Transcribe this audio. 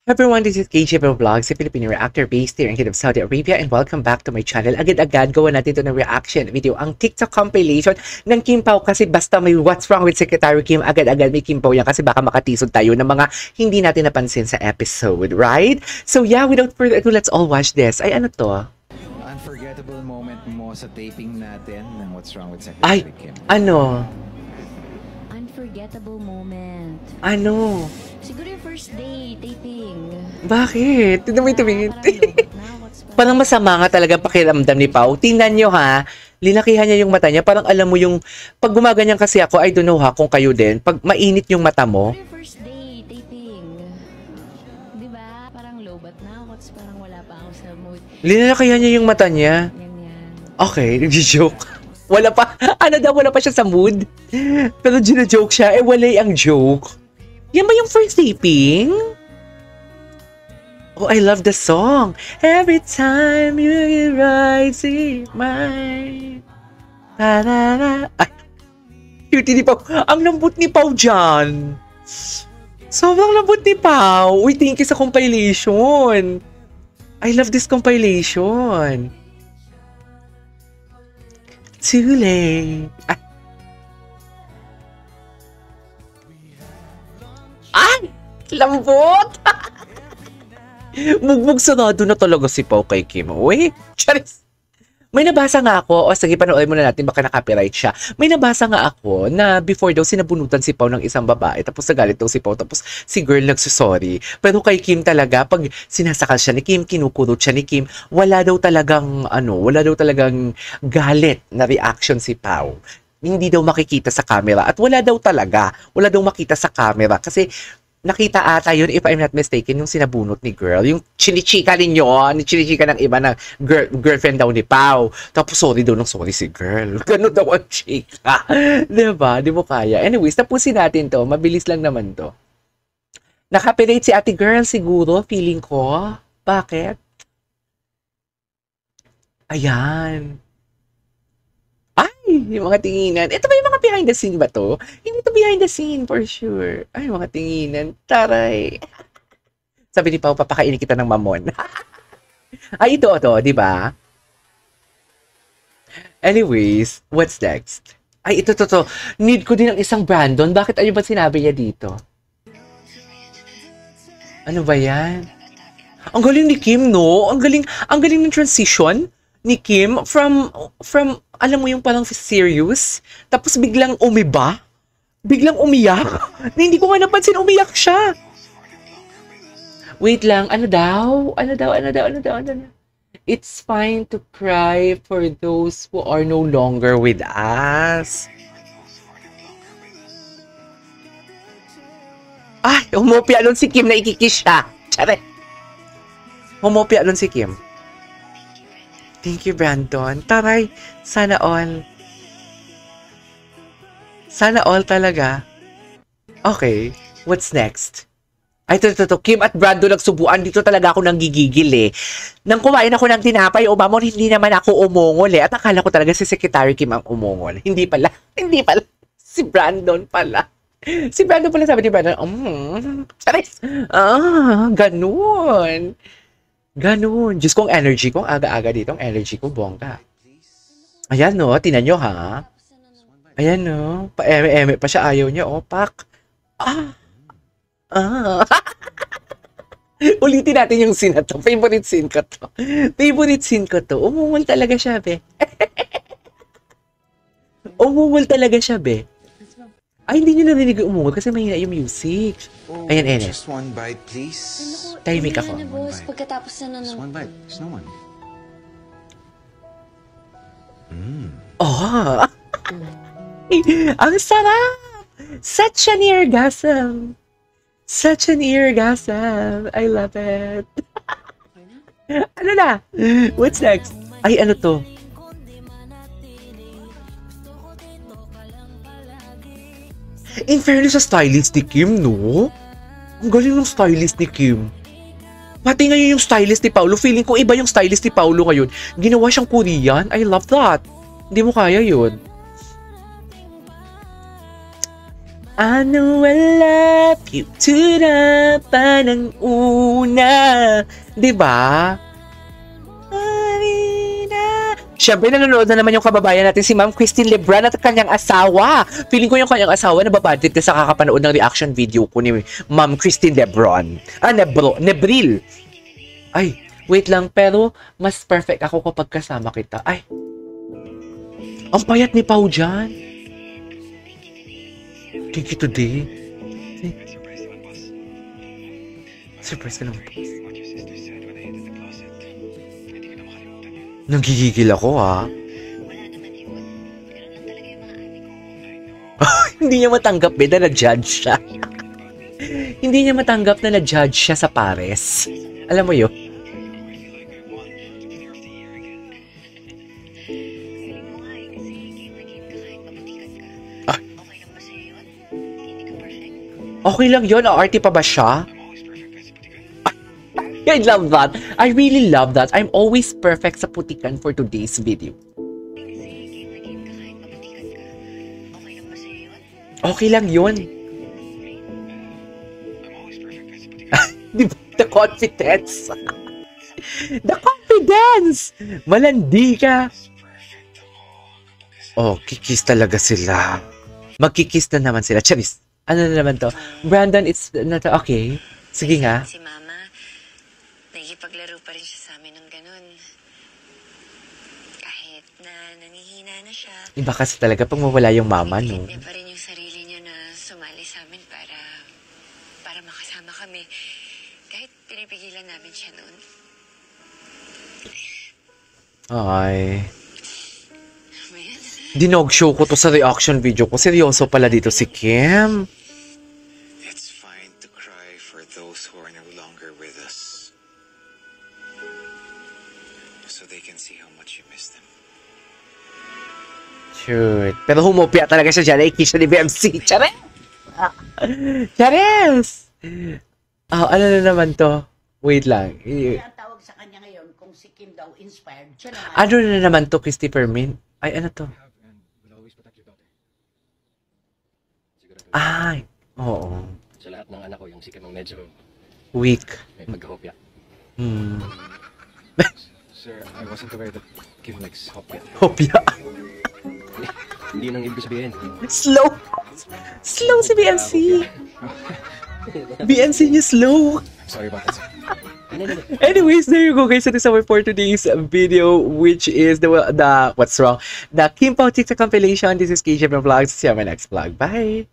Everyone, this is KJ Vlogs, a Filipino reactor based here in Kingdom of Saudi Arabia, and welcome back to my channel. Agad-agad gawa natin ito ng reaction video, ang TikTok compilation ng Kim Pao, kasi basta may what's wrong with Secretary Kim, agad-agad may Kim Pao yan kasi baka makatisod tayo ng mga hindi natin napansin sa episode, right? So yeah, without further ado, let's all watch this. Ay, ano to? Unforgettable moment mo sa taping natin ng What's Wrong with Secretary Kim. Ano? Unforgettable moment. Ano? Siguro yung first day taping. Bakit? Tumingin. Parang masama nga talaga pakiramdam ni Pao. Tingnan nyo ha, linakihan niya yung mata niya. Parang alam mo yung, pag gumaganyan kasi ako, I don't know ha, kung kayo din, pag mainit yung mata mo. Siguro yung first day taping. Diba? Parang low bat na ako. Parang wala pa ako sa mood. Linakihan niya yung mata niya. Yan. Okay, nag-joke. Wala pa, ano daw, wala pa siya sa mood. Pero gina-joke siya, wala ang joke. Yan ba yung first taping? Oh, I love the song. Every time you rise in my... Ay, cute ni Pao. Ang lambot ni Pao dyan. Sobrang lambot ni Pao. Uy, thank you sa compilation. I love this compilation. Too late. Ay! Lambot! Mugbog sarado na talaga si Pao kay Kim. Uy, charis! May nabasa nga ako, o sige, panoorin muna natin, baka na-copyright siya. May nabasa nga ako na before daw sinabunutan si Pao ng isang babae, tapos nagalit daw si Pao, tapos si girl nagsusorry. Pero kay Kim talaga, pag sinasakal siya ni Kim, kinukurot siya ni Kim, wala daw talagang galit na reaction si Pao. Hindi daw makikita sa camera. At wala daw makita sa camera. Kasi nakita ata yun, if I'm not mistaken, yung sinabunot ni girl. Yung chinichika ninyo, chinichika ng iba na girlfriend daw ni Pao. Tapos sorry si girl. Ganun daw ang chika. Diba? Di mo kaya. Anyways, tapusin natin to. Mabilis lang naman to. Nakapirate si ate girl siguro, feeling ko. Bakit? Ayan. Yung mga tinginan. Ito ba yung mga behind the scene ba to? Hindi to behind the scene for sure. Ay, mga tinginan. Taray. Sabi ni Pao, papakainin kita ng mamon. Ay, ito, di ba? Anyways, what's next? Ay, ito. Need ko din ng isang Brandon. Bakit ano ba sinabi niya dito? Ano ba yan? Ang galing ni Kim, no? Ang galing ng transition ni Kim from alam mo yung parang serious, tapos biglang umiba, biglang umiyak. Hindi ko nga napansin umiyak siya. Wait lang, ano daw? It's fine to cry for those who are no longer with us. Ay, humopia nun si Kim na ikikis siya. Tsare. Humopia nun si Kim. Thank you, Brandon. Taray, sana all. Sana all talaga. Okay, what's next? Ay, ito. Kim at Brandon nagsubuan. Dito talaga ako nanggigigil eh. Nang kumain ako ng tinapay o mamon, hindi naman ako umungol eh. At akala ko talaga si Secretary Kim ang umungol. Hindi pala. Si Brandon pala. Sabi ni Brandon, charis. Ganun. Diyos ko, ang energy ko, aga-aga dito, ang energy ko, bongga. Ayan, no, tinan nyo, ha? Ayan, no, pa-eme-eme pa siya, ayaw niya, pak. Ulitin natin yung scene na to. Favorite scene ko to. Umungol talaga siya, be. Ay, hindi nyo narinig yung umungol kasi mahina yung music. Ayan. Just one bite, please. Tahimik ako. Boss, pagkatapos na Just one bite. There's no one. Ang sarap! Such an orgasm! I love it. Ano na? What's next? Ay, ano to? In fairness sa stylist ni Kim, no? Ang galing ng stylist ni Kim. Pati ngayon yung stylist ni Paulo, feeling ko iba yung stylist ni Paulo ngayon. Ginawa siyang Korean. I love that. Hindi mo kaya yun. I know I love you to the panang una. Diba? Siyempre, nanonood na naman yung kababayan natin si Ma'am Christine Lebron at kanyang asawa. Feeling ko yung kanyang asawa nababadlit ka sa kakapanood ng reaction video ko ni Ma'am Christine Lebron. Nebril. Ay, wait lang, pero mas perfect ako kapag kasama kita. Ay, ang payat ni Pau dyan. Thank you today. Surprise ka naman, boss. Nanggigigil ako, ha? Hindi niya matanggap, na na-judge siya. Hindi niya matanggap na na-judge siya sa pares. Alam mo yun? Ah. Okay lang yun. Arty pa ba siya? I love that. I really love that. I'm always perfect sa putikan for today's video. Okay lang yun. Di ba? The confidence. The confidence. Malandi ka. Oh, kikis talaga sila. Magkikis na naman sila. Charis, ano na naman to? Brandon, it's not okay. Sige nga. Si Mama, nagipaglaro pa rin siya sa amin ng ganun. Kahit na nangihina na siya. Iba kasi talaga pag mawala yung mama, no? Niya pa rin yung sarili niya na sumali sa amin para makasama kami. Kahit pinipigilan namin siya noon. Ay. Ayan. Dinog show ko to sa reaction video ko. Seryoso pala dito si Kim. It's fine to cry for those who are no longer with us. So they can see how much you miss them. Shoot. Pero humopia talaga siya dyan. Ay, siya ni BMC. Chares! Chares! Oh, ano na naman to? Wait lang. Kaya ang tawag sa kanya ngayon, kung si Kim daw inspired, siya naman. Ano na naman to, Christopher Min? Ay, ano to? Ay, oo. Sa lahat ng anak ko, yung si Kim ang medyo Weak. may pagkahopya. Hmm. Sir, I wasn't aware that Kim likes hopya. Hopya. Hindi nang ibig sabihin. Slow. Slow si BMC. BMC niya slow. Sorry about that, sir. Anyways, there you go guys. So this is our for today's video, which is the what's wrong? The Kim Pao TikTok compilation. This is KJ Vlogs. See you on my next vlog. Bye.